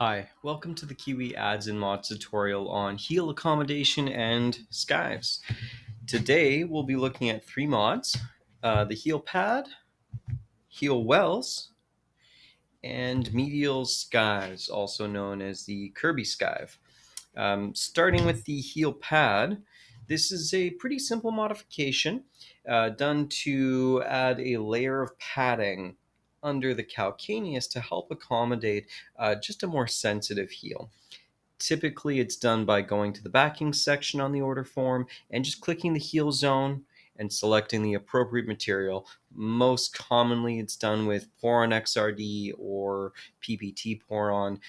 Hi, welcome to the Kiwi Ads and Mods tutorial on heel accommodation and skives. Today we'll be looking at three mods, the heel pad, heel wells, and medial skives, also known as the Kirby skive. Starting with the heel pad, this is a pretty simple modification done to add a layer of padding under the calcaneus to help accommodate just a more sensitive heel. Typically, it's done by going to the backing section on the order form and just clicking the heel zone and selecting the appropriate material. Most commonly, it's done with Poron XRD or PPT Poron.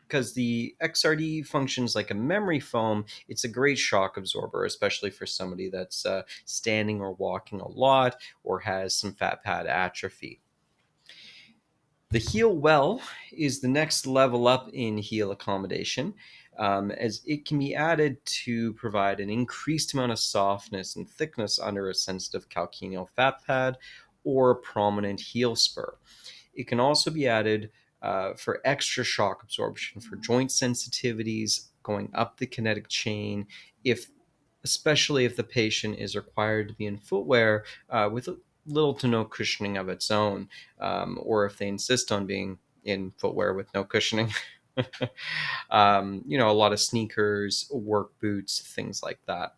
Because the XRD functions like a memory foam, it's a great shock absorber, especially for somebody that's standing or walking a lot or has some fat pad atrophy. The heel well is the next level up in heel accommodation, as it can be added to provide an increased amount of softness and thickness under a sensitive calcaneal fat pad or a prominent heel spur. It can also be added for extra shock absorption for joint sensitivities going up the kinetic chain, if especially if the patient is required to be in footwear with little to no cushioning of its own, or if they insist on being in footwear with no cushioning. A lot of sneakers, work boots, things like that.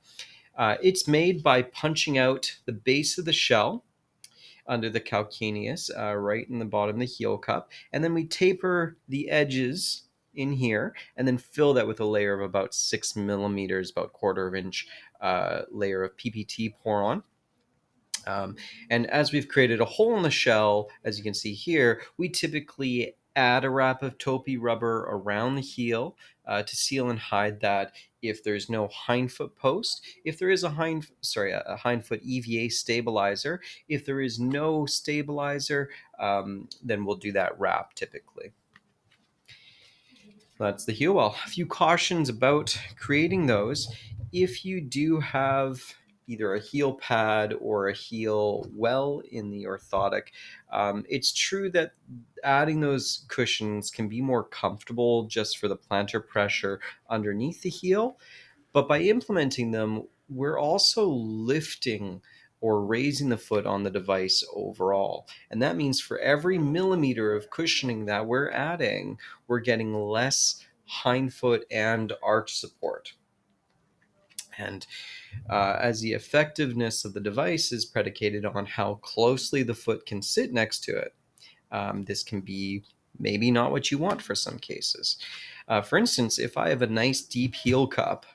It's made by punching out the base of the shell under the calcaneus, right in the bottom of the heel cup. And then we taper the edges in here and then fill that with a layer of about 6 millimeters, about quarter of inch layer of PPT Poron. And as we've created a hole in the shell, as you can see here, we typically add a wrap of Topi rubber around the heel to seal and hide that if there's no hindfoot post. If there is a hindfoot EVA stabilizer. If there is no stabilizer, then we'll do that wrap typically. That's the heel well. A few cautions about creating those. If you do have either a heel pad or a heel well in the orthotic, it's true that adding those cushions can be more comfortable just for the plantar pressure underneath the heel. But by implementing them, we're also lifting or raising the foot on the device overall. And that means for every millimeter of cushioning that we're adding, we're getting less hindfoot and arch support. And as the effectiveness of the device is predicated on how closely the foot can sit next to it, this can be maybe not what you want for some cases. For instance, if I have a nice deep heel cup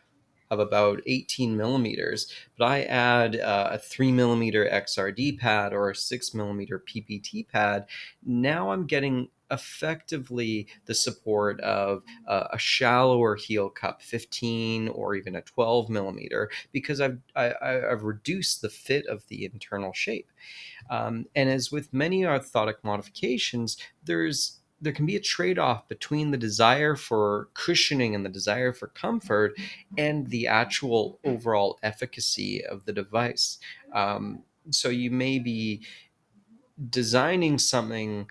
of about 18 millimeters, but I add a 3 millimeter XRD pad or a 6 millimeter PPT pad, now I'm getting effectively the support of a shallower heel cup, 15 or even a 12 millimeter, because I've reduced the fit of the internal shape. And as with many orthotic modifications, there can be a trade-off between the desire for cushioning and the desire for comfort and the actual overall efficacy of the device. So you may be designing something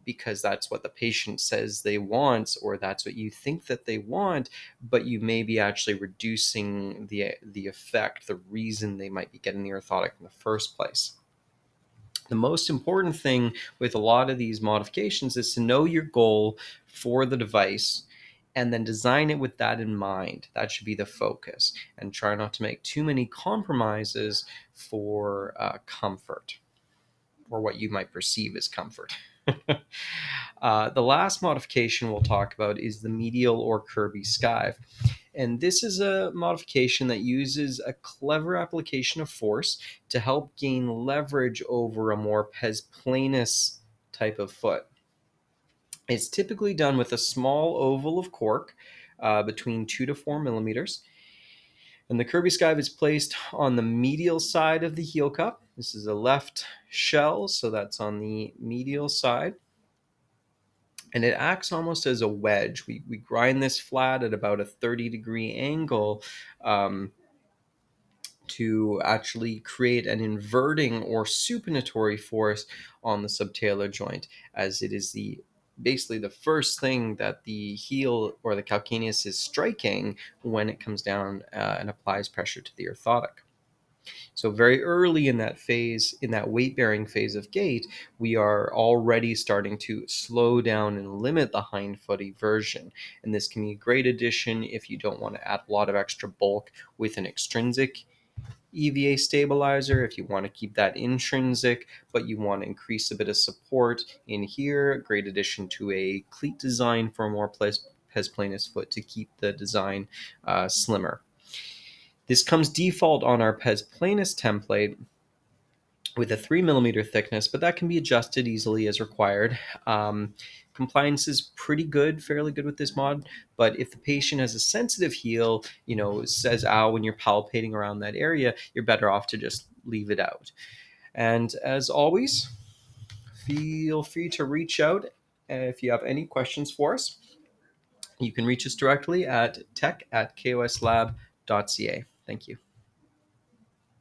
because that's what the patient says they want, or that's what you think that they want, but you may be actually reducing the effect, the reason they might be getting the orthotic in the first place. The most important thing with a lot of these modifications is to know your goal for the device and then design it with that in mind. That should be the focus, and try not to make too many compromises for comfort, or what you might perceive as comfort. The last modification we'll talk about is the medial or Kirby skive. And this is a modification that uses a clever application of force to help gain leverage over a more pes planus type of foot. It's typically done with a small oval of cork between 2 to 4 millimeters. And the Kirby skive is placed on the medial side of the heel cup. This is a left shell, so that's on the medial side. And it acts almost as a wedge. We grind this flat at about a 30-degree angle to actually create an inverting or supinatory force on the subtalar joint, as it is the basically the first thing that the heel or the calcaneus is striking when it comes down and applies pressure to the orthotic. So very early in that phase, in that weight-bearing phase of gait, we are already starting to slow down and limit the hind foot eversion. And this can be a great addition if you don't want to add a lot of extra bulk with an extrinsic EVA stabilizer. If you want to keep that intrinsic, but you want to increase a bit of support in here, great addition to a cleat design for a more pes planus foot to keep the design slimmer. This comes default on our pes planus template with a 3 millimeter thickness, but that can be adjusted easily as required. Compliance is pretty good, fairly good with this mod, but if the patient has a sensitive heel, says ow when you're palpating around that area, you're better off to just leave it out. And as always, feel free to reach out if you have any questions for us. You can reach us directly at tech@koslab.ca. Thank you.